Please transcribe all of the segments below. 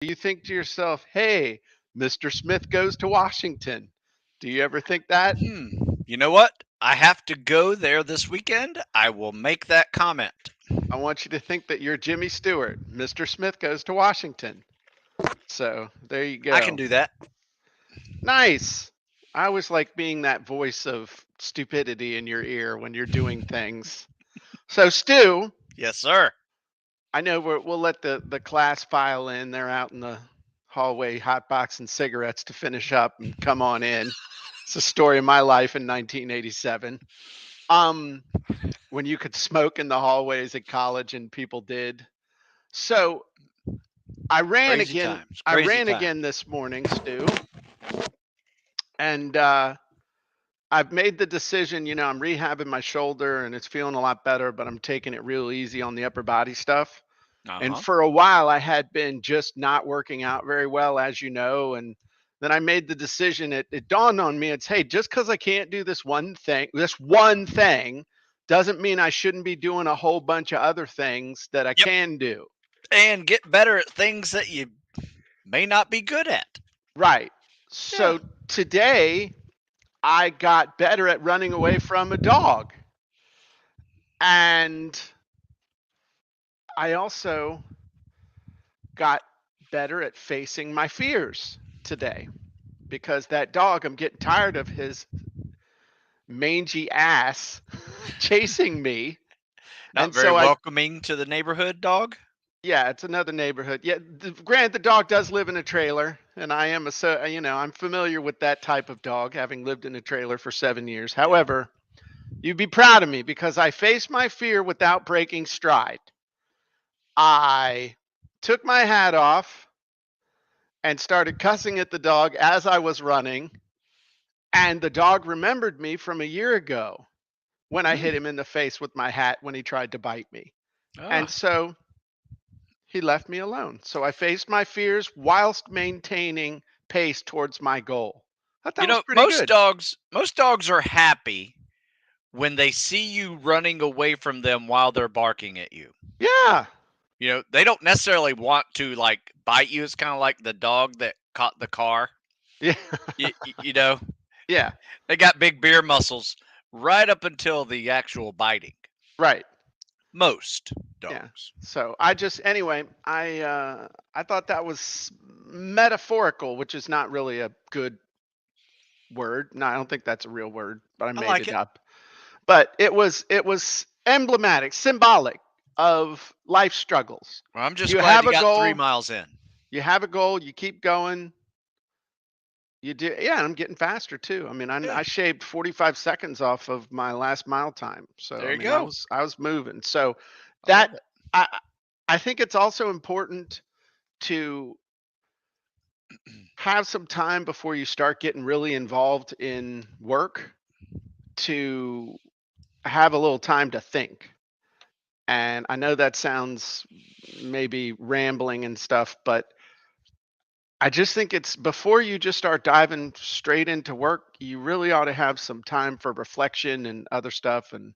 you think to yourself, hey, Mr. Smith goes to Washington? Do you ever think that? Hmm. You know what? I have to go there this weekend. I will make that comment. I want you to think that you're Jimmy Stewart. Mr. Smith goes to Washington. So there you I can go. do that. Nice. I always like being that voice of stupidity in your ear when you're doing things. So, Stu, Yes, sir. I know we'll let the class file in. They're out in the hallway hotboxing cigarettes to finish up and come on in. It's a story of my life in 1987. Um, when you could smoke in the hallways at college and people did. So I ran Crazy again. times. I Crazy ran times. again this morning, Stu, and I've made the decision. I'm rehabbing my shoulder and it's feeling a lot better, but I'm taking it real easy on the upper body stuff. Uh And huh. for a while, I had been just not working out very well, as you know. And then I made the decision. It dawned on me. It's, hey, just because I can't do this one thing doesn't mean I shouldn't be doing a whole bunch of other things that I Yep. can do. And get better at things that you may not be good at. Right. Yeah. So today I got better at running away from a dog. And I also got better at facing my fears today because that dog, I'm getting tired of his mangy ass chasing me. Not And very so welcoming to the neighborhood dog. yeah, it's another neighborhood. Yeah, granted, the dog does live in a trailer, and I am I'm familiar with that type of dog, having lived in a trailer for 7 years. Yeah. However, you'd be proud of me because I faced my fear without breaking stride. I took my hat off and started cussing at the dog as I was running, and the dog remembered me from a year ago when I Hmm. hit him in the face with my hat when he tried to bite me. And Ah. so he left me alone. So I faced my fears whilst maintaining pace towards my goal. I thought You that was know, pretty good. most dogs are happy when they see you running away from them while they're barking at you. Yeah. You know, they don't necessarily want to like bite you. It's kind of like the dog that caught the car. Yeah. You know, Yeah. they got big beer muscles right up until the actual biting. Right. Most Yeah. dogs. So I just anyway, I thought that was metaphorical, which is not really a good word. No, I don't think that's a real word, but I I made like it it. up. But it was emblematic, symbolic of life struggles. Well, I'm just You glad have you a got three goal, miles in. you have a goal, you keep going. You do, yeah. And I'm getting faster too. I mean, Yeah, I shaved 45 seconds off of my last mile time. So there I you mean, I go. was I was moving. So I that love it. I I think it's also important to have some time before you start getting really involved in work to have a little time to think. And I know that sounds maybe rambling and stuff, but I just think it's before you just start diving straight into work, you really ought to have some time for reflection and other stuff. And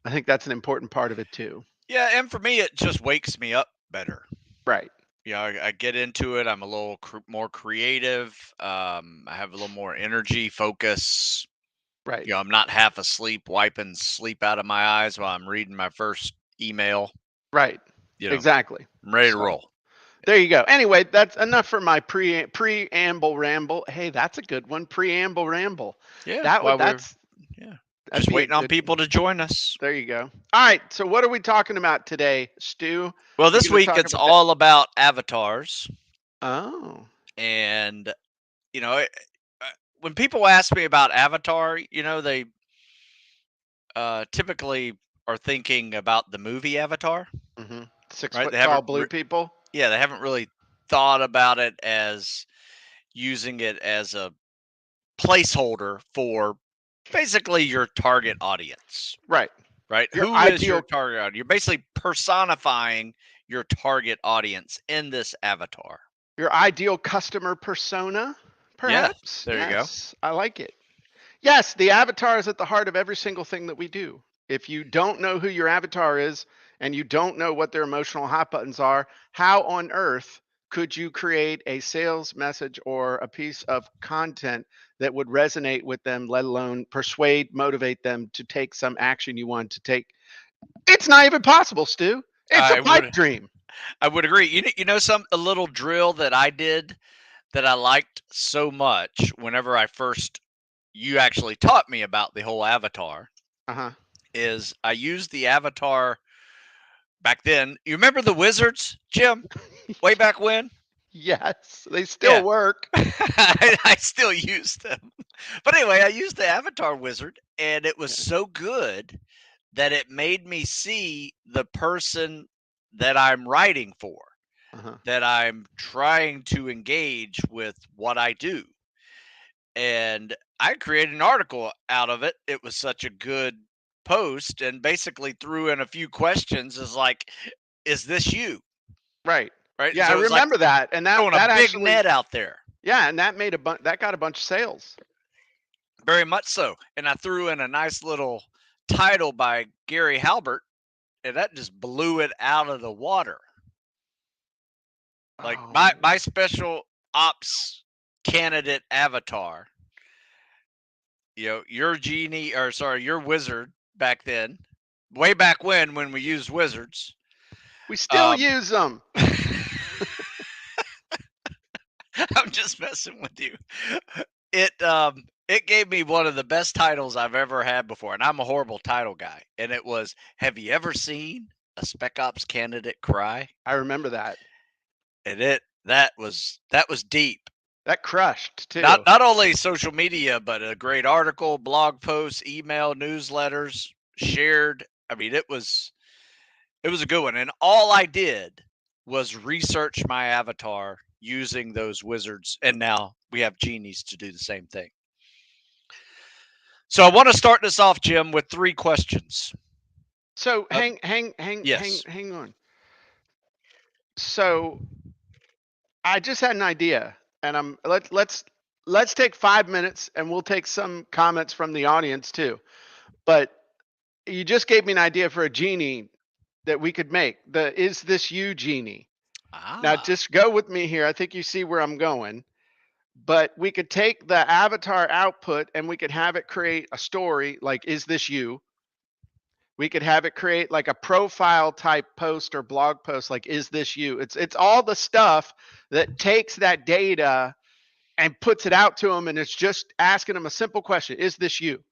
I think that's an important part of it too. Yeah, and for me, it just wakes me up better. Right. Yeah, I get into it. I'm a little more creative. I have a little more energy, focus. Right. You know, I'm not half asleep, wiping sleep out of my eyes while I'm reading my first email. Right. You know, Exactly. I'm ready to So roll. there you go. Anyway, that's enough for my preamble ramble. Hey, that's a good one. Preamble ramble. Yeah, That would while we're that's yeah, that'd just be a waiting on good. people to join us. There you go. All right. So what are we talking about today, Stu? Well, You this going to week talk it's about that? all about avatars, Oh. and you know, when people ask me about Avatar, you know, they typically are thinking about the movie Avatar, Hmm. Six right? foot tall blue people. Yeah, they haven't really thought about it as using it as a placeholder for basically your target audience, Right. right? Your Who is your ideal target audience? You're basically personifying your target audience in this avatar. your ideal customer persona, Yeah, perhaps? there you go. Yes, I like it. Yes, the avatar is at the heart of every single thing that we do. If you don't know who your avatar is and you don't know what their emotional hot buttons are, how on earth could you create a sales message or a piece of content that would resonate with them, let alone persuade, motivate them to take some action you want to take? It's not even possible, Stu. It's a I pipe would dream. I would agree. A little drill that I did that I liked so much whenever you actually taught me about the whole avatar Uh-huh. is I used the avatar back then. You remember the wizards, Jim? Way back when? Yes, they still Yeah. work. I still use them. But anyway, I used the avatar wizard and it was Yeah. so good that it made me see the person that I'm writing for, Uh-huh. that I'm trying to engage with what I do. And I created an article out of it. It was such a good post and basically threw in a few questions as like, is this you? Right. Right. Yeah, I So it was like remember that. And that throwing a that big actually, net out there. yeah, and that made that got a bunch of sales. Very much so. And I threw in a nice little title by Gary Halbert, and that just blew it out of the water. Like Oh, my special ops candidate avatar, your genie, or sorry, your wizard back then, way back when we used wizards. we still Um, use them. I'm just messing with you. It gave me one of the best titles I've ever had before, and I'm a horrible title guy. And it was, "Have you ever seen a Spec Ops candidate cry?" I remember that. And that was deep. That crushed Not too. not only social media, but a great article, blog posts, email, newsletters, shared. I mean, it was a good one. And all I did was research my avatar using those wizards, and now we have genies to do the same thing. So I want to start this off, Jim, with 3 questions. So Uh, hang yes. on. So I just had an idea, and let's take 5 minutes, and we'll take some comments from the audience too. But you just gave me an idea for a genie that we could make. The "Is this you" genie. Now Ah. just go with me here. I think you see where I'm going. But we could take the avatar output and we could have it create a story like "Is this you?" We could have it create like a profile type post or blog post like "Is this you?" It's all the stuff that takes that data and puts it out to them, and it's just asking them a simple question: "Is this you?"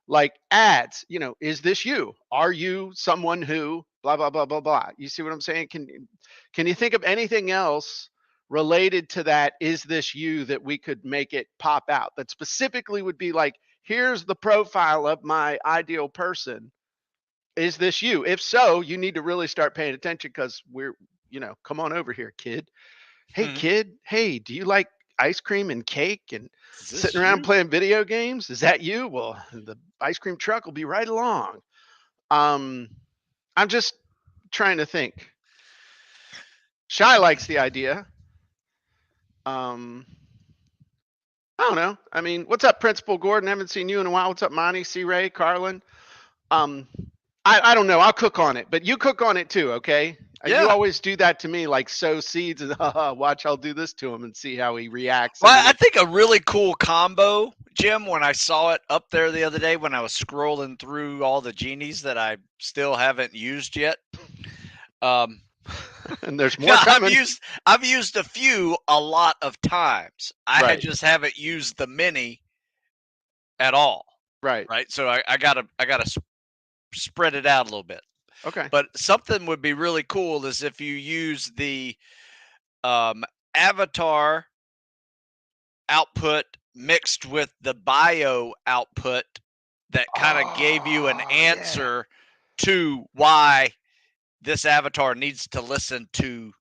Like ads, "Is this you? Are you someone who blah blah blah blah blah?" You see what I'm saying? Can you think of anything else related to that "Is this you" that we could make it pop out that specifically would be like, here's the profile of my ideal person. Is this you? If so, you need to really start paying attention because come on over here, kid. Hey, Hmm. kid. Hey, do you like ice cream and cake and Is sitting this around you? playing video games? Is that you? Well, the ice cream truck will be right along. Um, I'm just trying to think. Shy likes the idea. Um, I don't know. I mean, what's up, Principal Gordon? Haven't seen you in a while. What's up, Monty, C. Ray, Carlin? Um, I don't know. I'll cook on it, but you cook on it too, okay? You Yeah. always do that to me, like sow seeds and watch. I'll do this to him and see how he reacts, and Well, then I it. think a really cool combo, Jim, when I saw it up there the other day when I was scrolling through all the genies that I still haven't used yet. Um, And there's more yeah, I've coming. used I've used a few a lot of times. I Right, just haven't used the mini at all. right. Right. So I gotta spread it out a little bit. Okay. But something would be really cool is if you use the um, avatar output mixed with the bio output that kind of gave you an Oh yeah. answer to why this avatar needs to listen to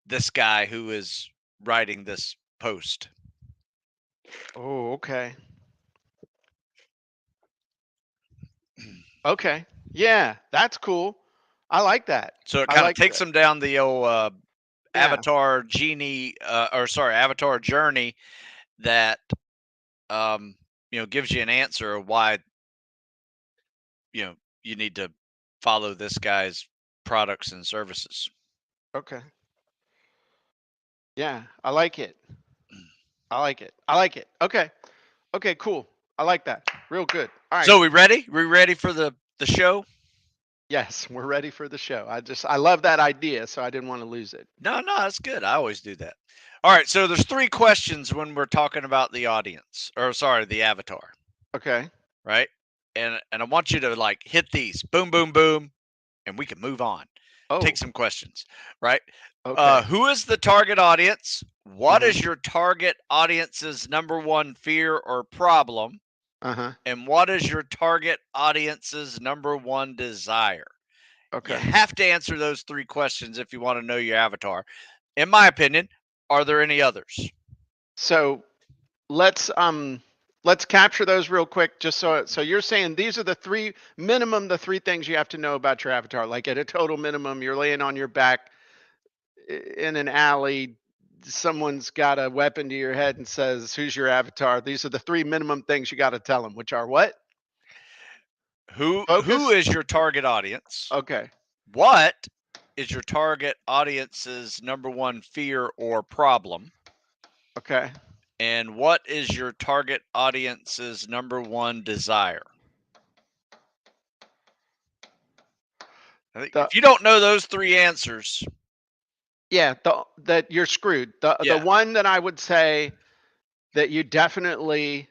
this guy who is writing this post. Oh, okay. Okay. Yeah, that's cool. I like that. So it I kind of like takes that. them down the old Yeah. avatar genie, or sorry, avatar journey that um, gives you an answer of why you know you need to follow this guy's products and services. Okay. Yeah, I like it. I like it. I like it. Okay. Okay, cool. I like that. Real good. All right. So we ready? We ready for the show? Yes, we're ready for the show. I love that idea, so I didn't want to lose it. No, no, that's good. I always do that. All right, so there's three questions when we're talking about the audience, or sorry, the avatar, Okay. right? And I want you to like hit these, boom, boom, boom, and we can move on. Oh, Take some questions, right? okay. Who is the target audience? What Mhm. is your target audience's number one fear or problem? Uh-huh. And what is your target audience's number one desire? You Okay. have to answer those three questions if you want to know your avatar. In my opinion, are there any others? So, let's capture those real quick just so you're saying these are the three things you have to know about your avatar. Like at a total minimum, you're laying on your back in an alley, someone's got a weapon to your head and says, "Who's your avatar?" These are the three minimum things you got to tell them, which are what? Who Focus. is your target audience? Okay. What is your target audience's number one fear or problem? Okay. And what is your target audience's number one desire? I think The if you don't know those three answers, Yeah, that you're screwed. The yeah, one that I would say that you definitely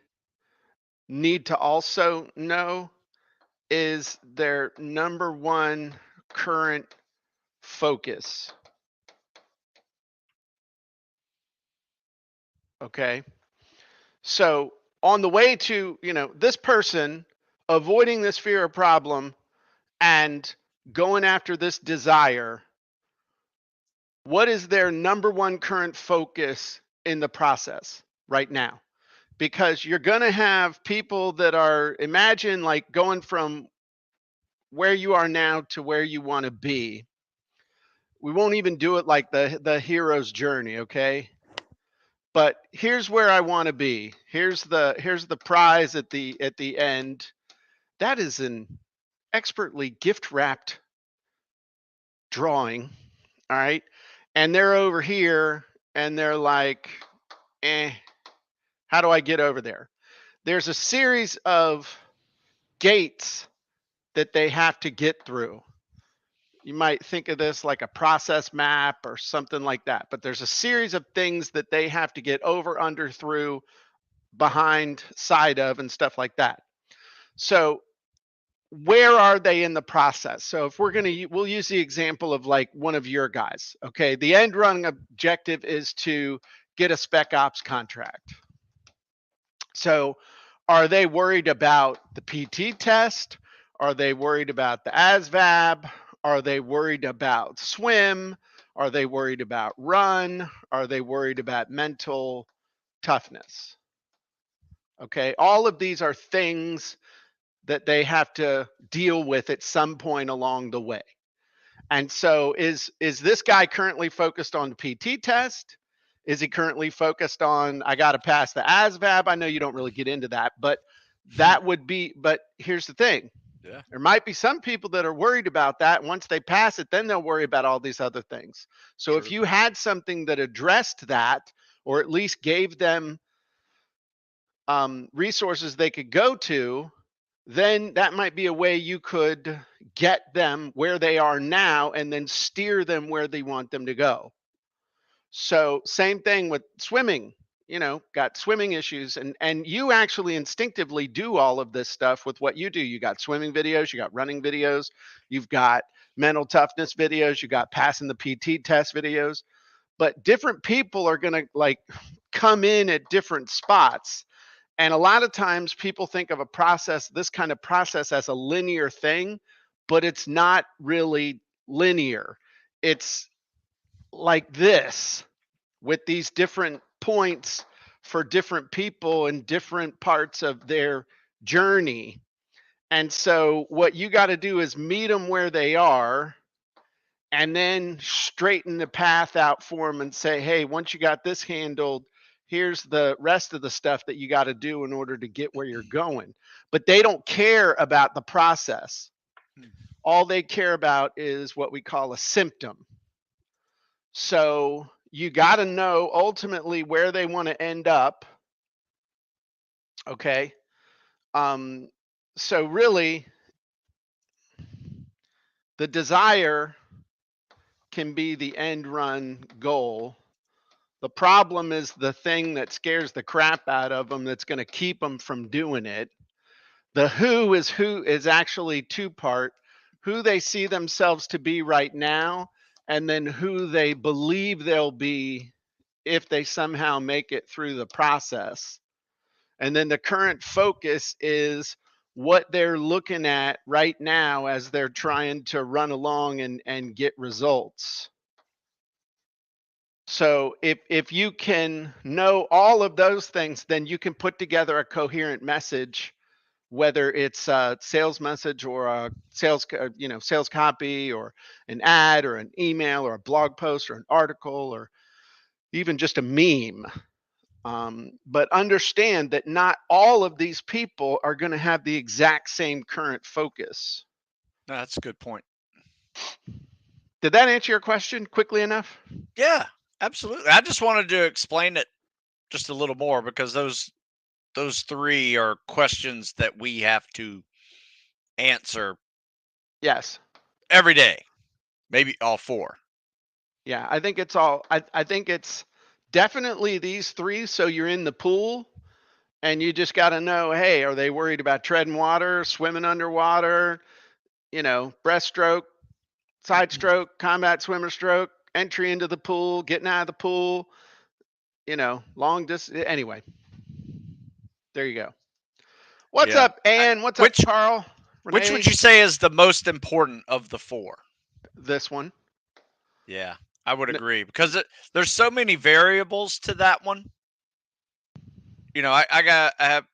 need to also know is their number one current focus. Okay. So on the way to, this person avoiding this fear or problem and going after this desire, what is their number one current focus in the process right now? Because you're going to have people that are, imagine like going from where you are now to where you want to be. We won't even do it like the hero's journey, okay? But here's where I want to be. Here's the prize at the end. That is an expertly gift wrapped drawing, all right? And they're over here and they're like, how do I get over there? There's a series of gates that they have to get through. You might think of this like a process map or something like that, but there's a series of things that they have to get over, under, through, behind, side of, and stuff like that. So, where are they in the process? So, if we'll use the example of like one of your guys. Okay, the end run objective is to get a spec ops contract. So, are they worried about the PT test? Are they worried about the ASVAB? Are they worried about swim? Are they worried about run? Are they worried about mental toughness? Okay, all of these are things that they have to deal with at some point along the way. And so is this guy currently focused on the PT test? Is he currently focused on I got to pass the ASVAB? I know you don't really get into that, but but here's the thing. yeah, There might be some people that are worried about that. Once they pass it, then they'll worry about all these other things. So if true. you had something that addressed that, or at least gave them resources they could go to, then that might be a way you could get them where they are now and then steer them where they want them to go. So same thing with swimming, got swimming issues, and you actually instinctively do all of this stuff with what you do. You got swimming videos, you got running videos, you've got mental toughness videos, you got passing the PT test videos, but different people are going to like come in at different spots. And a lot of times people think of this kind of process as a linear thing, but it's not really linear. It's like this, with these different points for different people in different parts of their journey. And so what you got to do is meet them where they are and then straighten the path out for them and say, hey, once you got this handled, here's the rest of the stuff that you got to do in order to get where you're going. But they don't care about the process. All they care about is what we call a symptom. So you got to know ultimately where they want to end up. Okay. So really, the desire can be the end run goal. The problem is the thing that scares the crap out of them that's going to keep them from doing it. The who is actually two part, who they see themselves to be right now, and then who they believe they'll be if they somehow make it through the process. And then the current focus is what they're looking at right now as they're trying to run along and get results. So if you can know all of those things, then you can put together a coherent message, whether it's a sales message or a sales copy or an ad or an email or a blog post or an article or even just a meme. But understand that not all of these people are going to have the exact same current focus. That's a good point. Did that answer your question quickly enough? Yeah, absolutely. I just wanted to explain it just a little more because those three are questions that we have to answer Yes. every day. Maybe all four. Yeah, I think it's all. I think it's definitely these three. So you're in the pool, and you just got to know, hey, are they worried about treading water, swimming underwater, breaststroke, side stroke, combat swimmer stroke, entry into the pool, getting out of the pool, long distance. Anyway, there you go. What's Yeah. up, Ann? What's up, Which Carl? which would Renee? you say is the most important of the four? This one. Yeah, I would N- agree because there's so many variables to that one. I have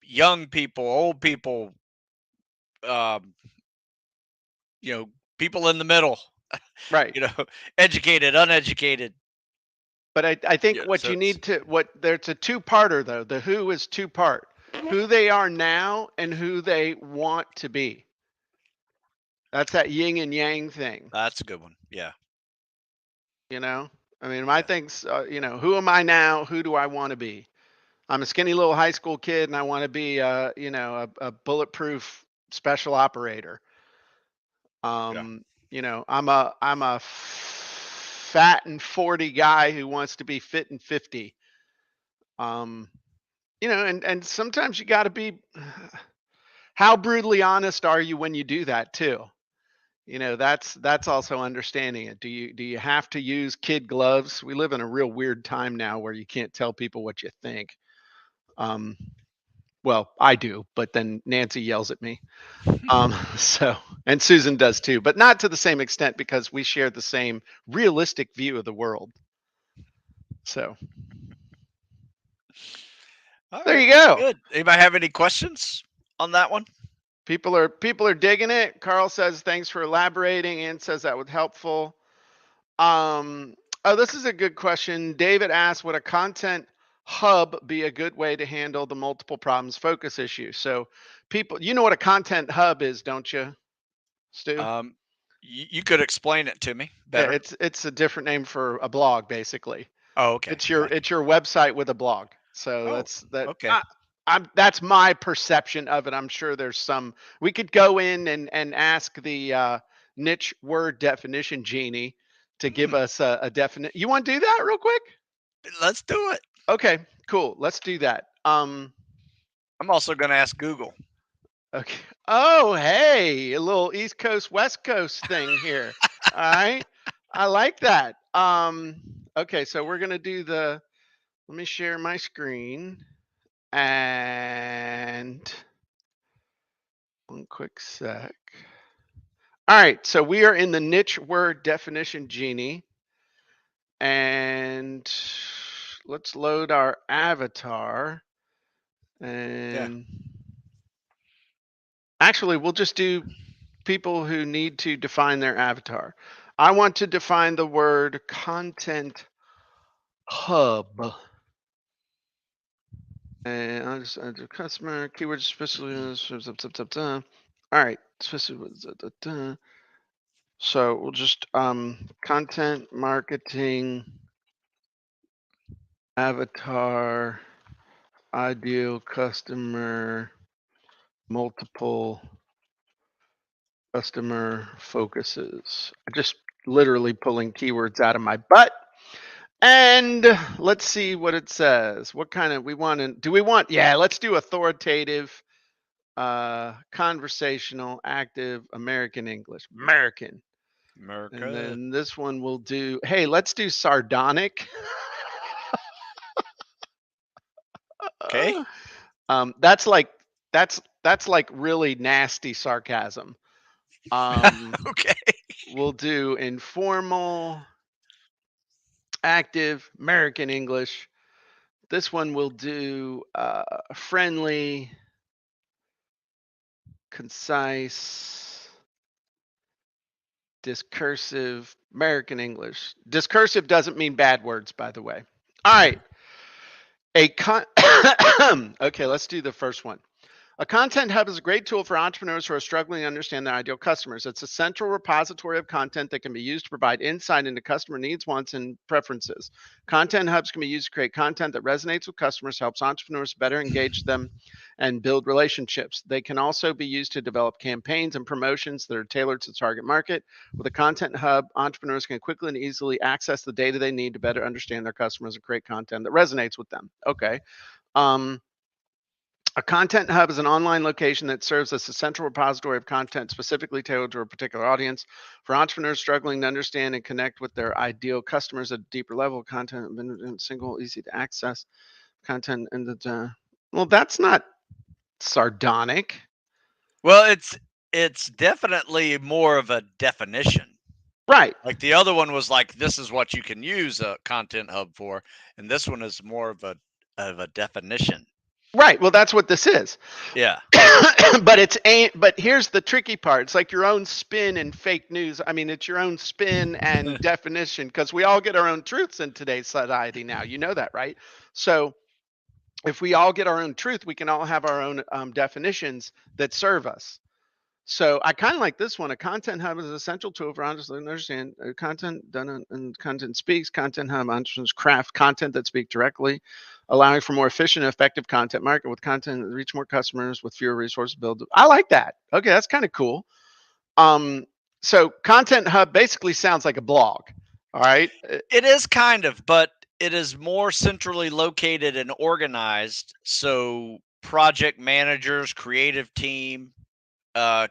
young people, old people, um, people in the middle, Right. you know, educated, uneducated. But I think Yeah, what so you it's need to there's a two-parter though. The who is two-part. Who they are now and who they want to be. That's that yin and yang thing. that's a good one. Yeah, I mean, my yeah, things, who am I now? Who do I want to be? I'm a skinny little high school kid and I want to be, a bulletproof special operator. yeah. I'm a fat and 40 guy who wants to be fit and 50. Um, and sometimes you got to be, how brutally honest are you when you do that too? That's also understanding it. Do you have to use kid gloves? We live in a real weird time now where you can't tell people what you think. Um, well, I do, but then Nancy yells at me. So, and Susan does too, but not to the same extent because we share the same realistic view of the world. So All there right, you go. good. Anybody have any questions on that one? People are digging it. Carl says thanks for elaborating and says that was helpful. Um, oh, this is a good question. David asked, would a content hub be a good way to handle the multiple problems focus issue? So people, you know what a content hub is, don't you, Stu? Um, you could explain it to me Yeah, better. it's a different name for a blog, basically. Oh, okay, It's your gotcha. it's your website with a blog. So Oh, that's that. okay. That's my perception of it. I'm sure there's some. We could go in and ask the niche word definition genie to give Hmm, us a definite. You want to do that real quick? let's do it. Okay, cool. Let's do that. I'm also going to ask Google. Okay. Oh, hey, a little East Coast West Coast thing here. All right. I like that. Okay, so we're gonna do the. Let me share my screen and one quick sec. All right, so we are in the niche word definition genie, and let's load our avatar. Yeah. And actually, we'll just do people who need to define their avatar. I want to define the word content hub. And I'll just enter customer keyword especially. All right, so we'll just content marketing Avatar, ideal customer, multiple customer focuses. I'm just literally pulling keywords out of my butt. And let's see what it says. What kind of let's do authoritative, conversational, active, American English. American. And America. then this one will do, hey, let's do sardonic. Okay. That's like really nasty sarcasm. Okay. We'll do informal, active, American English. This one will do friendly, concise, discursive, American English. Discursive doesn't mean bad words, by the way. All right. Okay, let's do the first one. A content hub is a great tool for entrepreneurs who are struggling to understand their ideal customers. It's a central repository of content that can be used to provide insight into customer needs, wants, and preferences. Content hubs can be used to create content that resonates with customers, helps entrepreneurs better engage them, and build relationships. They can also be used to develop campaigns and promotions that are tailored to the target market. With a content hub, entrepreneurs can quickly and easily access the data they need to better understand their customers and create content that resonates with them. Okay. A content hub is an online location that serves as a central repository of content specifically tailored to a particular audience. For entrepreneurs struggling to understand and connect with their ideal customers at a deeper level, content in single, easy to access content. And well, that's not sardonic. Well, it's definitely more of a definition. Right. Like the other one was like, this is what you can use a content hub for, and this one is more of a definition. Right. Well, that's what this is. Yeah. But here's the tricky part. It's like your own spin and fake news. I mean, it's your own spin and definition, because we all get our own truths in today's society now. You know that, right? So if we all get our own truth, we can all have our own definitions that serve us. So I kind of like this one. A content hub is an essential tool for entrepreneurs to understand content done and content speaks. Content hub entrepreneurs craft content that speak directly, allowing for more efficient and effective content market with content that reach more customers with fewer resources build. I like that. Okay, that's kind of cool. So content hub basically sounds like a blog. All right. It is kind of, but it is more centrally located and organized. So project managers, creative team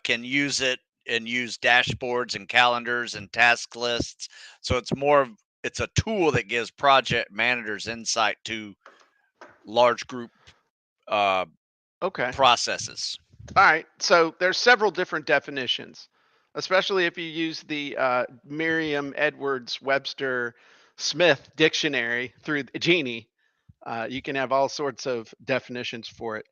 can use it and use dashboards and calendars and task lists. So it's a tool that gives project managers insight to large group Okay. processes. All right. So there's several different definitions, especially if you use the Merriam-Edwards Webster Smith dictionary through Genie. You can have all sorts of definitions for it.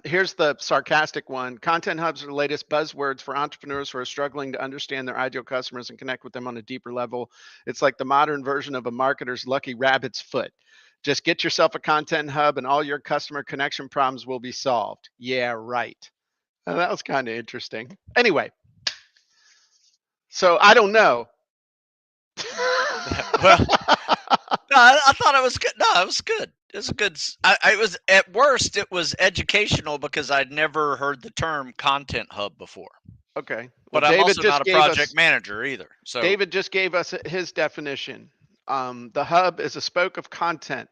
Here's the sarcastic one. Content hubs are the latest buzzwords for entrepreneurs who are struggling to understand their ideal customers and connect with them on a deeper level. It's like the modern version of a marketer's lucky rabbit's foot. Just get yourself a content hub and all your customer connection problems will be solved. Yeah, right. That was kind of interesting. Anyway, so I don't know. Well, no, I thought it was good. No, it was good. It was a good. I was at worst, it was educational because I'd never heard the term content hub before. Okay. But I'm also not a project manager either. So David just gave us his definition. The hub is a spoke of content.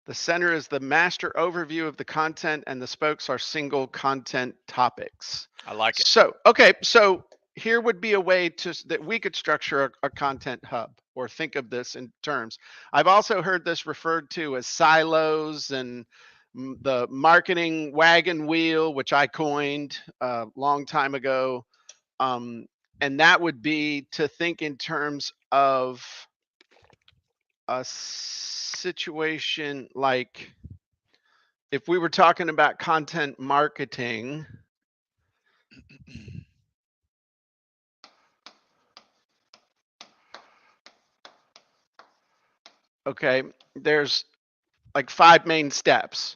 The center is the master overview of the content, and the spokes are single content topics. I like it. So, okay, so here would be a way that we could structure a content hub or think of this in terms. I've also heard this referred to as silos and the marketing wagon wheel, which I coined a long time ago. And that would be to think in terms of a situation like if we were talking about content marketing. Okay, there's like 5 main steps.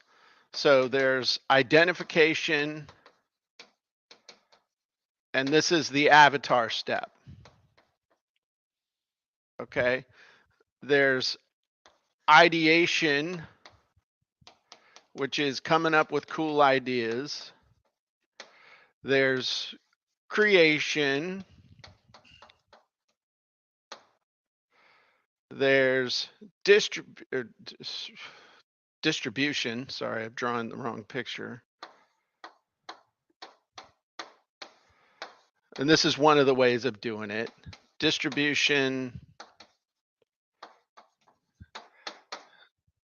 So there's identification, and this is the avatar step. Okay. There's ideation, which is coming up with cool ideas. There's creation. There's distribution. Sorry, I've drawn the wrong picture. And this is one of the ways of doing it. Distribution.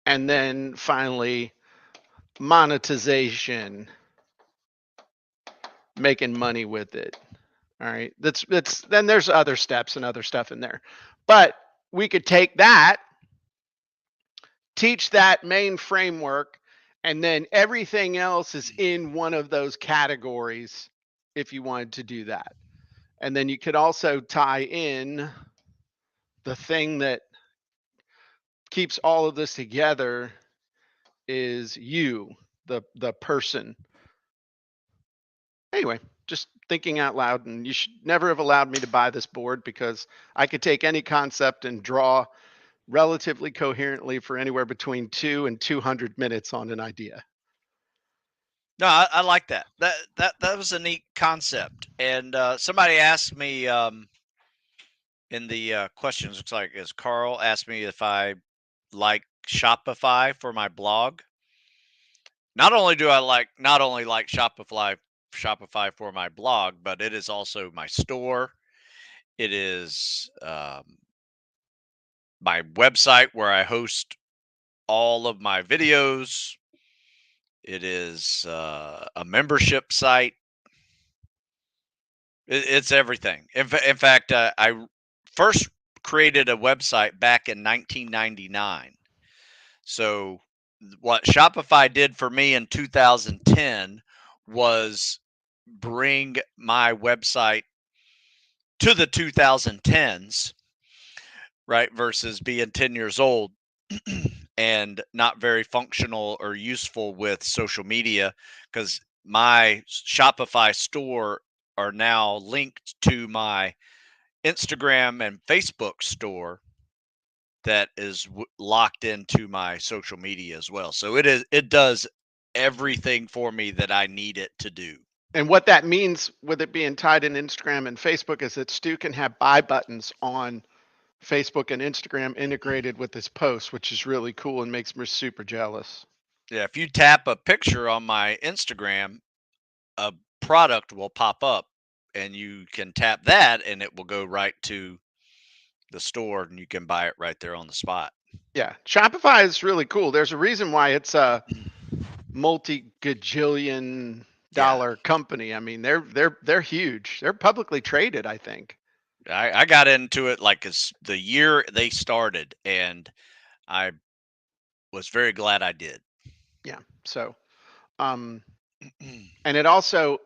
And then finally, monetization. Making money with it. All right. That's then there's other steps and other stuff in there. But we could take that, teach that main framework, and then everything else is in one of those categories if you wanted to do that. And then you could also tie in the thing that keeps all of this together is you, the person. Anyway, just thinking out loud, and you should never have allowed me to buy this board because I could take any concept and draw relatively coherently for anywhere between 2 and 200 minutes on an idea. No, I like that. That was a neat concept. And somebody asked me in the questions, looks like as Carl asked me if I like Shopify for my blog. Not only do I like Shopify for my blog, but it is also my store. It is my website where I host all of my videos. It is a membership site. It's everything. In fact, I first created a website back in 1999. So what Shopify did for me in 2010 was bring my website to the 2010s, right? Versus being 10 years old and not very functional or useful with social media, because my Shopify store are now linked to my Instagram and Facebook store that is locked into my social media as well. So it does everything for me that I need it to do. And what that means with it being tied in Instagram and Facebook is that Stu can have buy buttons on Facebook and Instagram integrated with his posts, which is really cool and makes me super jealous. Yeah, if you tap a picture on my Instagram, a product will pop up and you can tap that and it will go right to the store and you can buy it right there on the spot. Yeah, Shopify is really cool. There's a reason why it's a multi-gajillion dollar company. I mean, they're huge. They're publicly traded, I think. I got into it like it's the year they started, and I was very glad I did. Yeah. So, and it also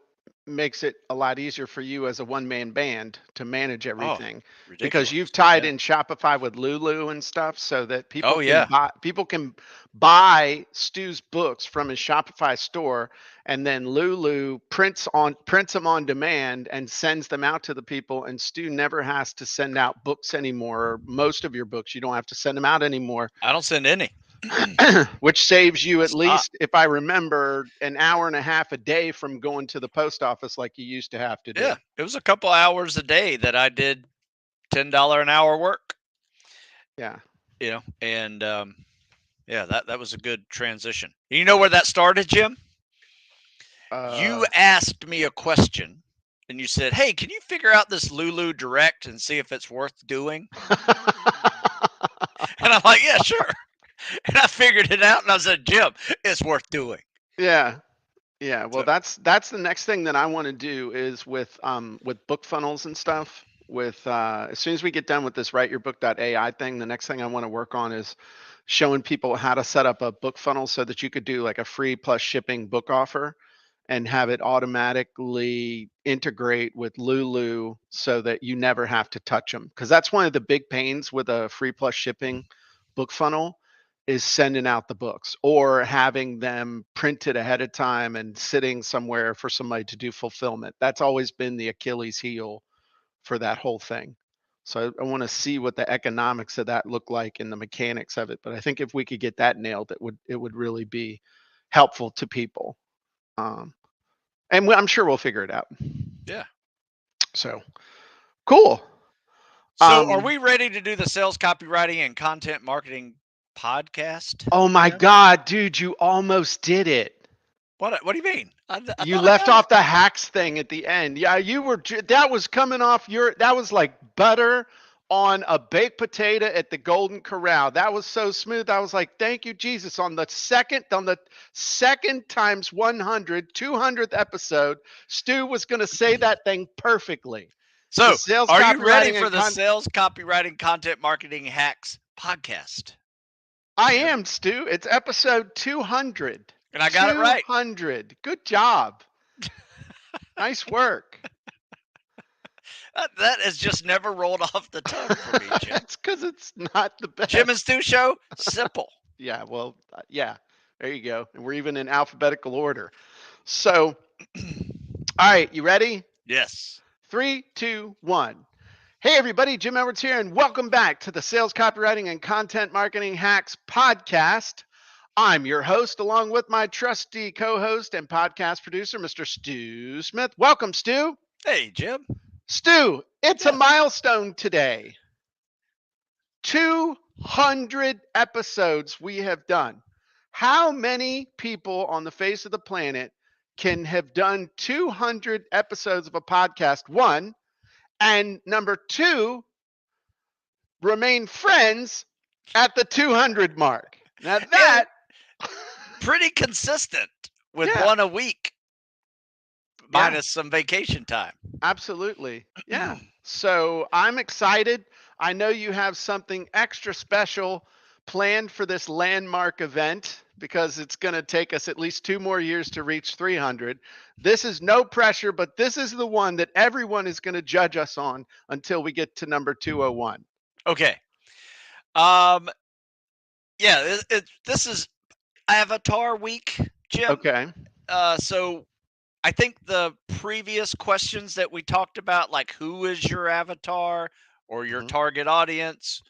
makes it a lot easier for you as a one-man band to manage everything because you've tied in Shopify with Lulu and stuff so that people can buy Stu's books from his Shopify store, and then Lulu prints them on demand and sends them out to the people, and Stu never has to send out books anymore. Most of your books you don't have to send them out anymore. I don't send any. Which saves you at least, if I remember, an hour and a half a day from going to the post office like you used to have to do. Yeah, it was a couple hours a day that I did $10 an hour work. Yeah. You know, and yeah, that was a good transition. You know where that started, Jim? You asked me a question and you said, "Hey, can you figure out this Lulu Direct and see if it's worth doing?" And I'm like, "Yeah, sure." And I figured it out and I said, "Jim, it's worth doing." Yeah. Yeah. Well, that's the next thing that I want to do is with book funnels and stuff. With as soon as we get done with this writeyurbook.ai thing, the next thing I want to work on is showing people how to set up a book funnel so that you could do like a free plus shipping book offer and have it automatically integrate with Lulu so that you never have to touch them. Because that's one of the big pains with a free plus shipping book funnel is sending out the books or having them printed ahead of time and sitting somewhere for somebody to do fulfillment. That's always been the Achilles heel for that whole thing. So I want to see what the economics of that look like and the mechanics of it. But I think if we could get that nailed, it would really be helpful to people. And I'm sure we'll figure it out. Yeah. So cool. So are we ready to do the sales copywriting and content marketing podcast? Oh my Jim? God, dude, you almost did it. What do you mean? I You thought I left got off the hacks thing at the end. Yeah, that was coming off that was like butter on a baked potato at the Golden Corral. That was so smooth. I was like, thank you, Jesus. On the second times 100, 200th episode, Stu was going to say that thing perfectly. So, The sales are you ready copywriting for and the sales copywriting content marketing hacks podcast? I am, Stu. It's episode 200. And I got it right. 200. Good job. Nice work. That has just never rolled off the tongue for me, Jim. That's because it's not the best. Jim and Stu show, simple. Yeah, well, yeah, there you go. And we're even in alphabetical order. So, all right, you ready? Yes. 3, 2, 1. Hey, everybody, Jim Edwards here, and welcome back to the Sales Copywriting and Content Marketing Hacks podcast. I'm your host, along with my trusty co-host and podcast producer, Mr. Stu Smith. Welcome, Stu. Hey, Jim. Stu, it's a milestone today. 200 episodes we have done. How many people on the face of the planet can have done 200 episodes of a podcast? One, and number two, remain friends at the 200 mark. Now that pretty consistent with one a week, minus some vacation time. Absolutely. Yeah. So I'm excited. I know you have something extra special planned for this landmark event because it's going to take us at least 2 more years to reach 300. This is no pressure, but this is the one that everyone is going to judge us on until we get to number 201. Okay. Yeah, this is Avatar week, Jim. Okay. So I think the previous questions that we talked about, like who is your avatar or your target audience,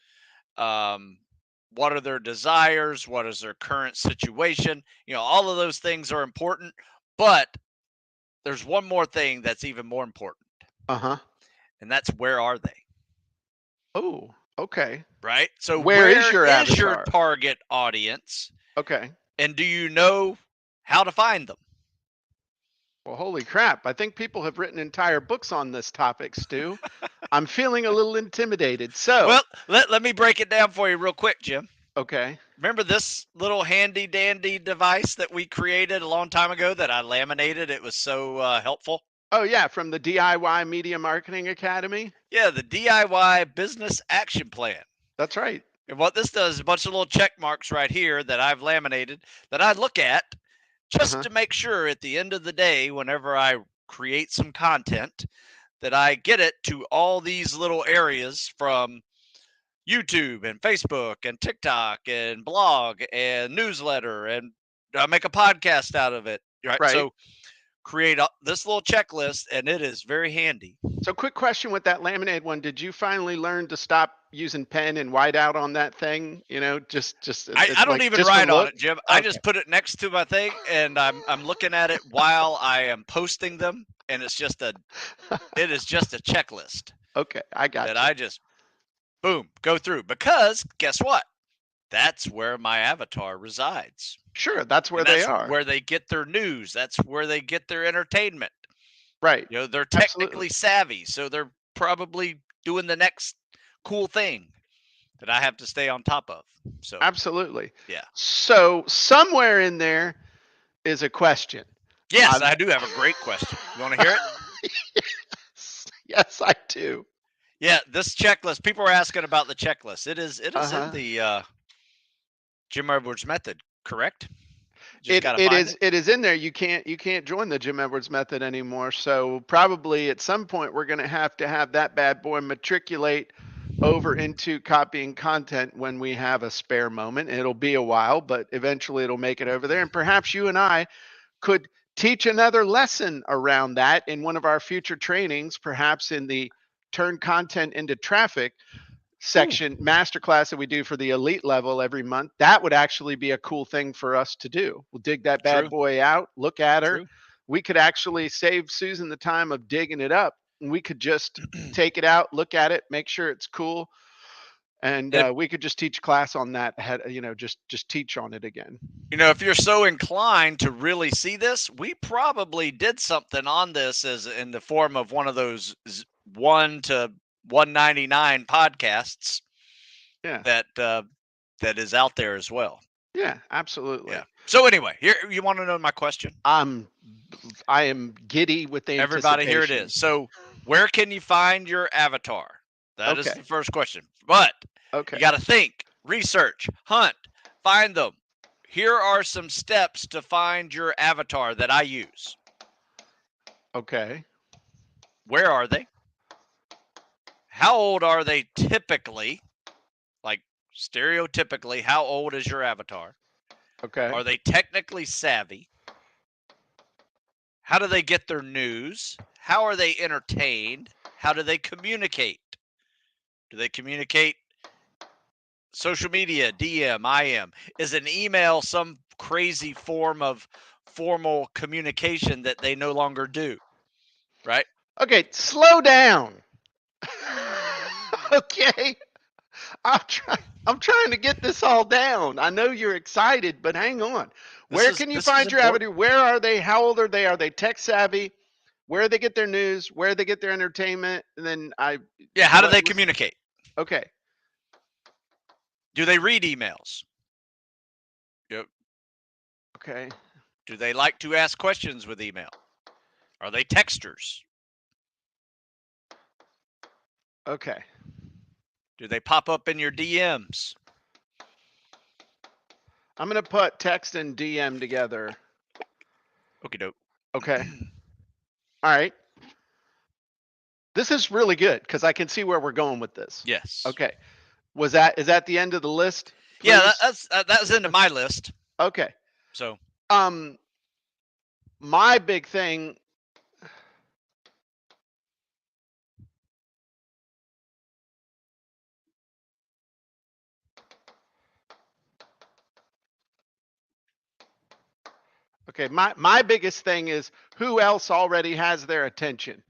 what are their desires, what is their current situation, all of those things are important, but there's one more thing that's even more important. And that's, where are they? Oh, okay. Right? So where is your avatar? Your target audience? Okay. And do you know how to find them? Well, holy crap. I think people have written entire books on this topic, Stu. I'm feeling a little intimidated. So, well, let me break it down for you real quick, Jim. Okay. Remember this little handy dandy device that we created a long time ago that I laminated? It was so helpful. Oh, yeah. From the DIY Media Marketing Academy? Yeah, the DIY Business Action Plan. That's right. And what this does is a bunch of little check marks right here that I've laminated that I look at just to make sure at the end of the day, whenever I create some content, that I get it to all these little areas from YouTube and Facebook and TikTok and blog and newsletter, and I make a podcast out of it. Right. So create this little checklist, and it is very handy. So quick question with that laminated one. Did you finally learn to stop using pen and whiteout on that thing? I don't even write on it, Jim. Okay. I just put it next to my thing, and I'm looking at it while I am posting them, and it is just a checklist. Okay, I got that. I just boom go through, because guess what? That's where my avatar resides. Sure, that's where they are. Where they get their news. That's where they get their entertainment. Right. They're technically savvy, so they're probably doing the next cool thing that I have to stay on top of. So absolutely. Yeah. So somewhere in there is a question. Yes, I do have a great question. You want to hear it? Yes, I do. Yeah, this checklist. People are asking about the checklist. It is in the Jim Edwards method, correct? It is in there. You can't join the Jim Edwards method anymore. So probably at some point we're going to have that bad boy matriculate over into copying content when we have a spare moment. It'll be a while, but eventually it'll make it over there. And perhaps you and I could teach another lesson around that in one of our future trainings, perhaps in the turn content into traffic section masterclass that we do for the elite level every month, that would actually be a cool thing for us to do. We'll dig that bad True. boy out, look at her. True. We could actually save Susan the time of digging it up, and we could just take it out, look at it, make sure it's cool, and we could just teach class on that. Just teach on it again. If you're so inclined to really see this, we probably did something on this as in the form of one of those 1 to 199 podcasts. Yeah. That is out there as well. Yeah, absolutely. Yeah. So anyway, here, you want to know my question? I am giddy with the Everybody, here it is. So where can you find your avatar? That is the first question. But you got to think, research, hunt, find them. Here are some steps to find your avatar that I use. Okay. Where are they? How old are they typically? Like stereotypically, how old is your avatar? Okay. Are they technically savvy? How do they get their news? How are they entertained? How do they communicate? Do they communicate social media, DM, IM? Is an email some crazy form of formal communication that they no longer do? Right? Okay, slow down. Okay. I'm trying to get this all down. I know you're excited, but hang on. Where can you find your avatar? Where are they? How old are they? Are they tech savvy? Where they get their news? Where they get their entertainment? And then how do they communicate? Okay. Do they read emails? Yep. Okay. Do they like to ask questions with email? Are they texters? Okay. Do they pop up in your DMs? I'm going to put text and DM together. Okie doke. Okay. All right. This is really good because I can see where we're going with this. Yes. Okay. Is that the end of the list? Please? Yeah, that's into my list. Okay. So, my big thing. Okay, my biggest thing is who else already has their attention?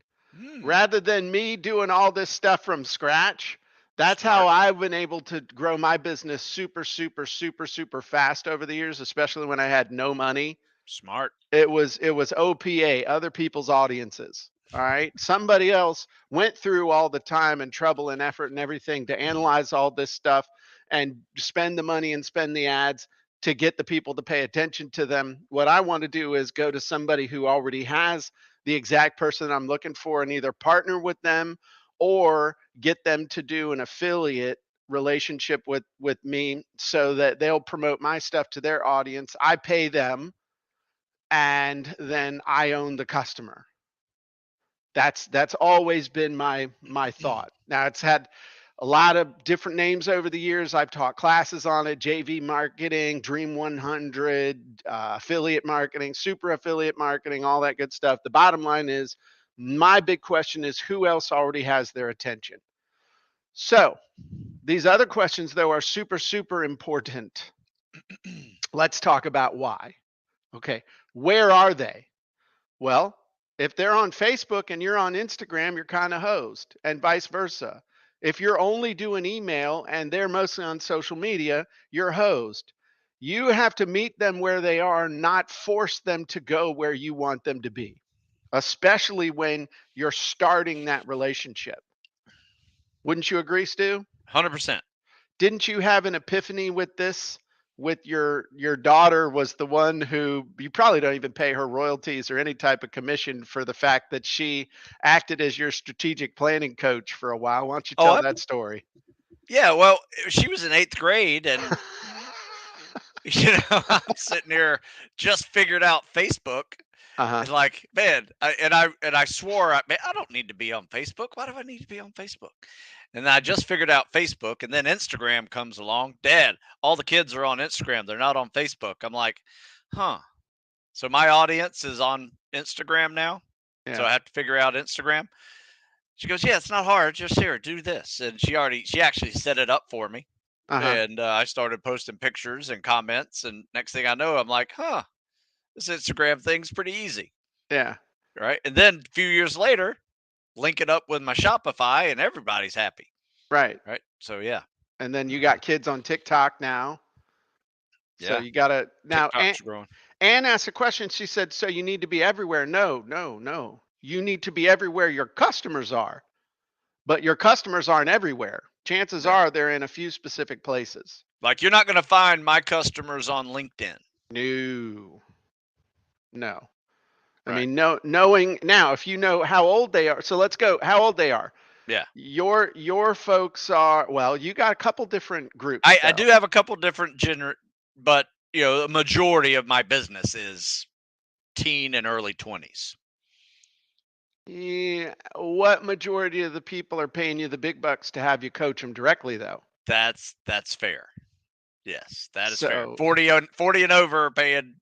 Rather than me doing all this stuff from scratch, that's how I've been able to grow my business super, super, super, super fast over the years, especially when I had no money. Smart. It was OPA, other people's audiences. All right. Somebody else went through all the time and trouble and effort and everything to analyze all this stuff and spend the money and spend the ads to get the people to pay attention to them. What I want to do is go to somebody who already has the exact person I'm looking for and either partner with them or get them to do an affiliate relationship with me so that they'll promote my stuff to their audience. I pay them and then I own the customer. That's always been my thought. Now it's had a lot of different names over the years. I've taught classes on it: JV marketing, Dream 100, affiliate marketing, super affiliate marketing, all that good stuff. The bottom line is, my big question is who else already has their attention? So these other questions, though, are super, super important. Let's talk about why. Okay, where are they? Well, if they're on Facebook and you're on Instagram, you're kind of hosed, and vice versa. If you're only doing email and they're mostly on social media, you're hosed. You have to meet them where they are, not force them to go where you want them to be, especially when you're starting that relationship. Wouldn't you agree, Stu? 100%. Didn't you have an epiphany with this? With your daughter was the one who you probably don't even pay her royalties or any type of commission for the fact that she acted as your strategic planning coach for a while. Why don't you tell that story? Yeah, well, she was in 8th grade and I'm sitting here just figured out Facebook. It's like, man, I swore, man, I don't need to be on Facebook. Why do I need to be on Facebook? And I just figured out Facebook, and then Instagram comes along. Dad, all the kids are on Instagram. They're not on Facebook. I'm like, huh. So my audience is on Instagram now. Yeah. So I have to figure out Instagram. She goes, yeah, it's not hard. Just here, do this. And she actually set it up for me. Uh-huh. And I started posting pictures and comments. And next thing I know, I'm like, huh, this Instagram thing's pretty easy. Yeah. Right. And then a few years later, link it up with my Shopify and everybody's happy. Right. Right. So, yeah. And then you got kids on TikTok now. So Yeah. you gotta now. TikTok's growing. Anne asked a question. She said, "So you need to be everywhere?" No, no, no. You need to be everywhere your customers are, but your customers aren't everywhere. Chances Right. are they're in a few specific places. Like, you're not going to find my customers on LinkedIn. No, no. I Right. mean, knowing now, if you know how old they are. So let's go. How old they are? Yeah. Your folks are, well, you got a couple different groups. I do have a couple different but the majority of my business is teen and early 20s. Yeah, what majority of the people are paying you the big bucks to have you coach them directly, though? That's fair. Yes, that is fair. So 40 and over are paying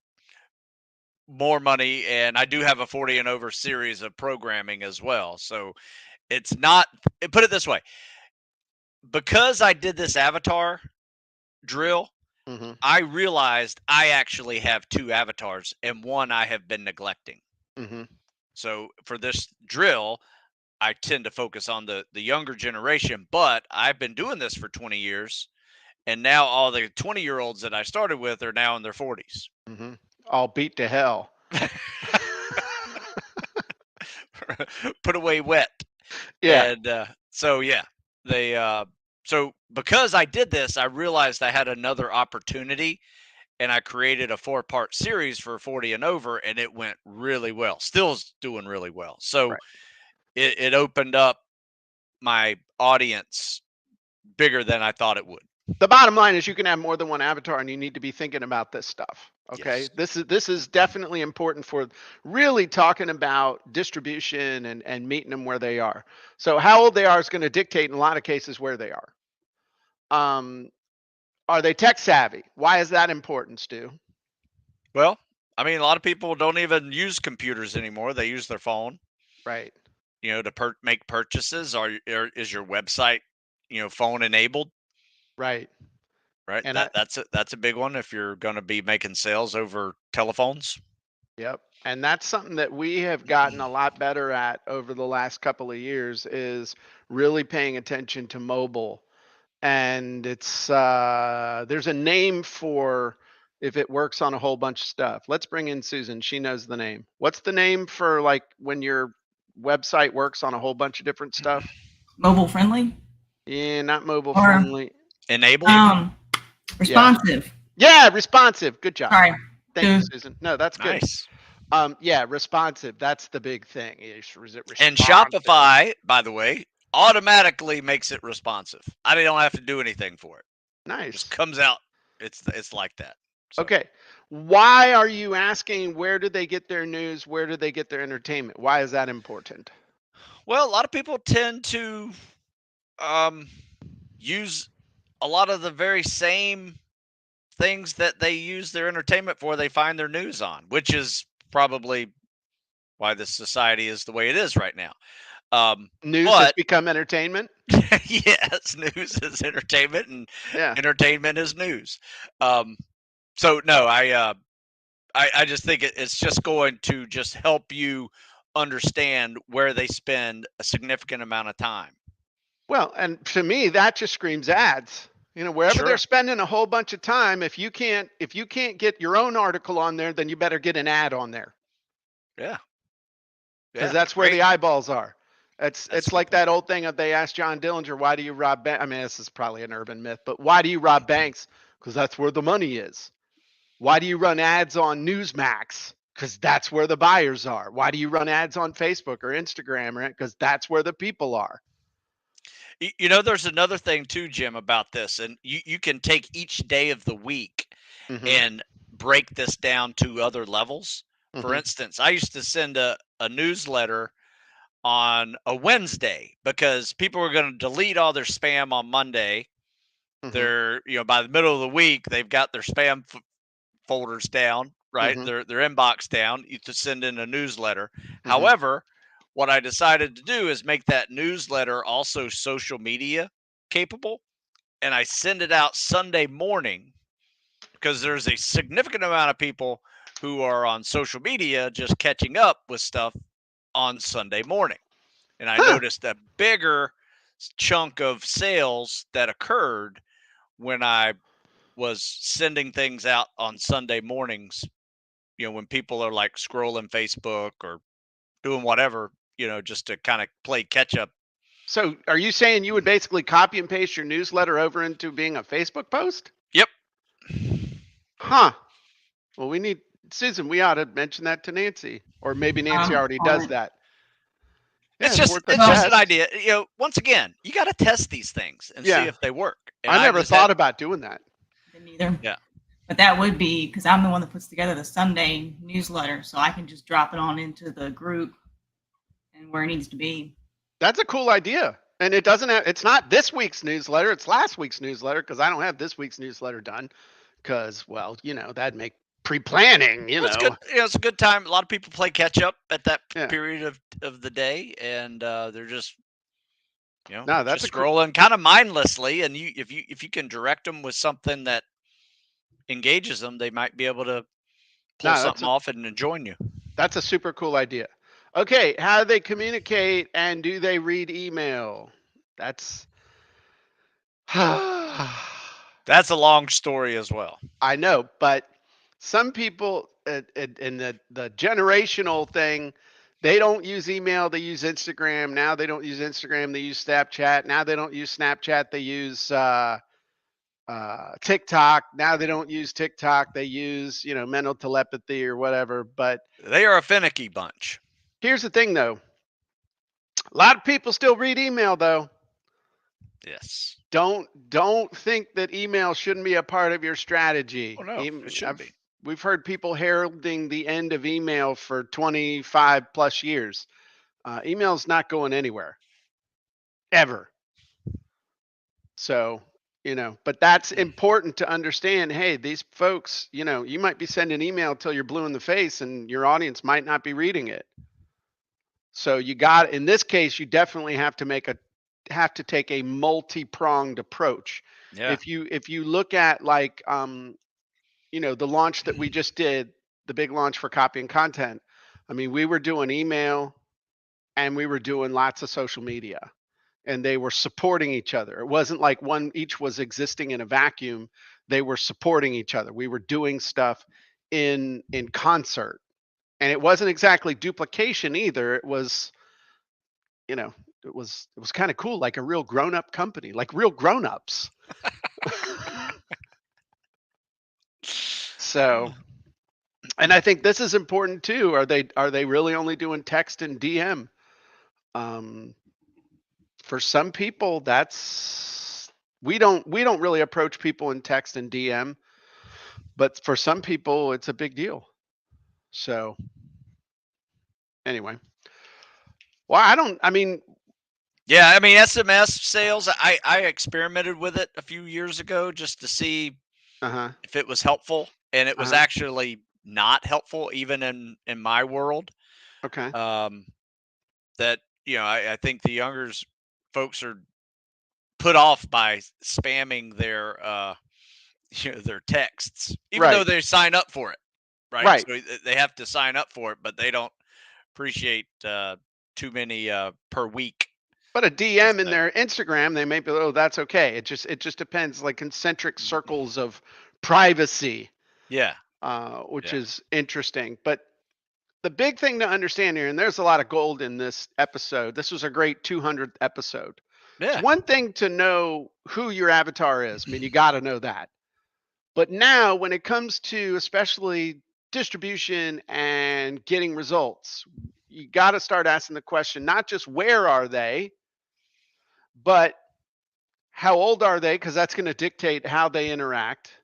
more money, and I do have a 40 and over series of programming as well. So it's not, put it this way, because I did this avatar drill, mhm, I realized I actually have 2 avatars, and one I have been neglecting. mhm. So for this drill, I tend to focus on the younger generation, but I've been doing this for 20 years, and now all the 20-year-olds that I started with are now in their 40s. Mhm. All beat to hell. Put away wet. Yeah. And so yeah, they so because I did this, I realized I had another opportunity, and I created a 4-part series for 40 and over, and it went really well. Still doing really well. So Right. it opened up my audience bigger than I thought it would. The bottom line is you can have more than one avatar, and you need to be thinking about this stuff. Okay. Yes. This is definitely important for really talking about distribution and meeting them where they are. So how old they are is going to dictate in a lot of cases where they are. Um, are they tech savvy? Why is that important, Stu? Well, I mean, a lot of people don't even use computers anymore. They use their phone, Right. to make purchases. Or is your website, phone enabled? Right. Right. And That's a big one if you're going to be making sales over telephones. yep. And that's something that we have gotten a lot better at over the last couple of years is really paying attention to mobile. And it's there's a name for if it works on a whole bunch of stuff. Let's bring in Susan. She knows the name. What's the name for like when your website works on a whole bunch of different stuff? Mobile friendly Yeah, not mobile or friendly. Enabled. responsive. Yeah, responsive. Good job. Sorry. Thank you, Good. Susan. No, that's good. Nice. Yeah, responsive. That's the big thing. Is it And responsive? Shopify, by the way, automatically makes it responsive. I don't have to do anything for it. It Nice. just comes out. It's like that. So, Okay. Why are you asking where do they get their news? Where do they get their entertainment? Why is that important? well, a lot of people tend to use a lot of the very same things that they use their entertainment for. They find their news on, which is probably why this society is the way it is right now. News has But become entertainment. yes, news is entertainment, and Yeah. entertainment is news. So no, I just think it's just going to just help you understand where they spend a significant amount of time. Well, and to me, that just screams ads. Wherever Sure. they're spending a whole bunch of time, if you can't get your own article on there, then you better get an ad on there Yeah. because Yeah. that's where Great. the eyeballs are. It's That's a good like point. that old thing of they asked John Dillinger, why do you rob banks? I mean, this is probably an urban myth, but why do you rob banks? Because that's where the money is. Why do you run ads on Newsmax? Because that's where the buyers are. Why do you run ads on Facebook or Instagram? Right? Because that's where the people are. There's another thing too, Jim, about this, and you can take each day of the week Mhm, and break this down to other levels. For mhm, instance, I used to send a newsletter on a Wednesday because people were going to delete all their spam on Monday. mhm, They're, by the middle of the week, they've got their spam folders down, right? mhm, Their inbox down to send in a newsletter. mhm. However, what I decided to do is make that newsletter also social media capable. And I send it out Sunday morning because there's a significant amount of people who are on social media just catching up with stuff on Sunday morning. And I noticed a bigger chunk of sales that occurred when I was sending things out on Sunday mornings, when people are like scrolling Facebook or doing whatever, just to kind of play catch up. So are you saying you would basically copy and paste your newsletter over into being a Facebook post? Yep. Huh. Well, Susan, we ought to mention that to Nancy, or maybe Nancy already does that. Yeah, it's just an idea. Once again, you got to test these things and see if they work. And I never thought about doing that. Didn't either. Yeah. But that would be because I'm the one that puts together the Sunday newsletter, so I can just drop it on into the group and where it needs to be. That's a cool idea. And it's not this week's newsletter, it's last week's newsletter, because I don't have this week's newsletter done. Because, well, that'd make pre-planning, It's good. It's a good time. A lot of people play catch up at that period of the day, and they're just just scrolling kind of mindlessly. And if you can direct them with something that engages them, they might be able to pull something off and join you. That's a super cool idea. Okay, how do they communicate, and do they read email? That's that's a long story as well. I know, but some people in the generational thing, they don't use email, they use Instagram. Now they don't use Instagram, they use Snapchat. Now they don't use Snapchat, they use TikTok. Now they don't use TikTok, they use mental telepathy or whatever. But they are a finicky bunch. Here's the thing, though. A lot of people still read email, though. Yes. Don't think that email shouldn't be a part of your strategy. Oh, no, it should be. We've heard people heralding the end of email for 25 plus years. Email's not going anywhere, ever. So, but that's important to understand. Hey, these folks, you might be sending email till you're blue in the face, and your audience might not be reading it. So in this case, you definitely have to take a multi-pronged approach. Yeah. If you look at the launch that we just did, the big launch for copy and content, I mean, we were doing email and we were doing lots of social media, and they were supporting each other. It wasn't like each was existing in a vacuum. They were supporting each other. We were doing stuff in concert. And it wasn't exactly duplication either. It was, it was kind of cool, like a real grown-up company, like real grown-ups. So, and I think this is important too. Are they really only doing text and DM? For some people, we don't really approach people in text and DM, but for some people, it's a big deal. So anyway, well, SMS sales, I experimented with it a few years ago just to see if it was helpful, and it was actually not helpful even in my world. Okay. That, I think the younger folks are put off by spamming their their texts, even though they sign up for it. Right. So they have to sign up for it, but they don't appreciate too many per week. But a DM in their Instagram, they may be, that's okay. It just depends, like concentric circles of privacy. Yeah. Which is interesting. But the big thing to understand here, and there's a lot of gold in this episode. This was a great 200th episode. Yeah. It's one thing to know who your avatar is. I mean, you got to know that. But now when it comes to especially distribution and getting results, you got to start asking the question, not just where are they, but how old are they? Because that's going to dictate how they interact.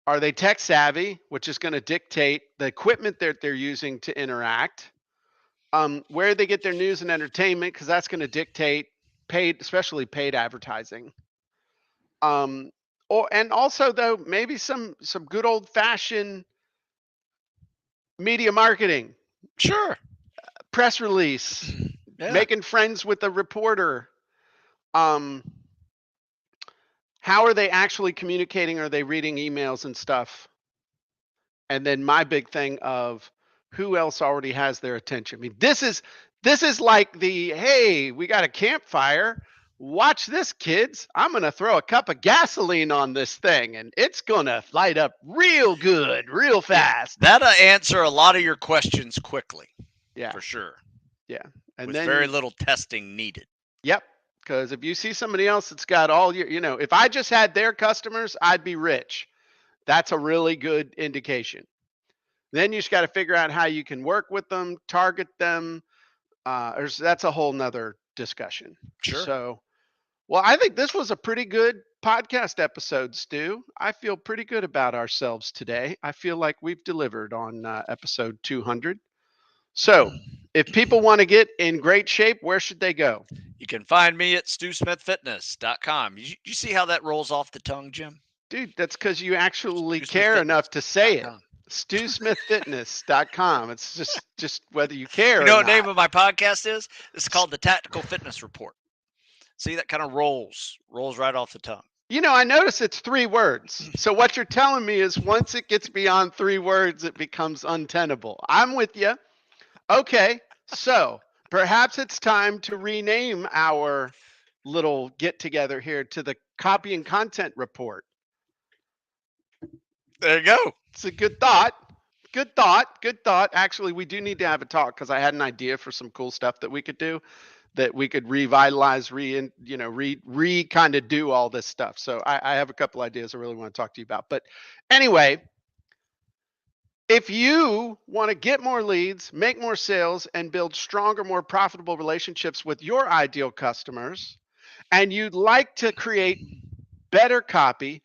Are they tech savvy, which is going to dictate the equipment that they're using to interact? Where they get their news and entertainment, because that's going to dictate especially paid advertising. And also though, maybe some good old fashioned media marketing. Sure. press release, Yeah. making friends with a reporter. How are they actually communicating? Are they reading emails and stuff? And then my big thing of who else already has their attention. I mean, this is like the, hey, we got a campfire. Watch this, kids. I'm going to throw a cup of gasoline on this thing and it's going to light up real good, real fast. That'll answer a lot of your questions quickly. Yeah. For sure. And With then very little testing needed. Yep. Because if you see somebody else that's got all your, if I just had their customers, I'd be rich. That's a really good indication. Then you just got to figure out how you can work with them, target them. That's a whole nother discussion. Sure. So, well, I think this was a pretty good podcast episode, Stu. I feel pretty good about ourselves today. I feel like we've delivered on episode 200. So, if people want to get in great shape, where should they go? You can find me at StuSmithFitness.com. You see how that rolls off the tongue, Jim? Dude, that's because you actually StuSmithFitness.com. care enough to say it. StuSmithFitness.com. It's just whether you care. You know or what the not. name of my podcast is? It's called the Tactical Fitness Report. See, that kind of rolls right off the tongue. I notice it's 3 words. So what you're telling me is once it gets beyond 3 words, it becomes untenable. I'm with you. Okay, so perhaps it's time to rename our little get together here to the Copy and Content Report. There you go. It's a good thought. Good thought. Actually, we do need to have a talk because I had an idea for some cool stuff that we could do, that we could revitalize, kind of do all this stuff. So I have a couple ideas I really want to talk to you about. But anyway, if you want to get more leads, make more sales, and build stronger, more profitable relationships with your ideal customers, and you'd like to create better copy,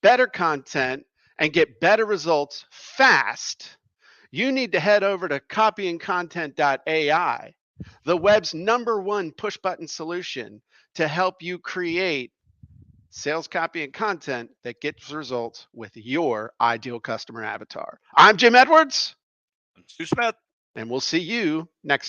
better content, and get better results fast, you need to head over to copyandcontent.ai, the web's #1 push button solution to help you create sales copy and content that gets results with your ideal customer avatar. I'm Jim Edwards. I'm Stu Smith. And we'll see you next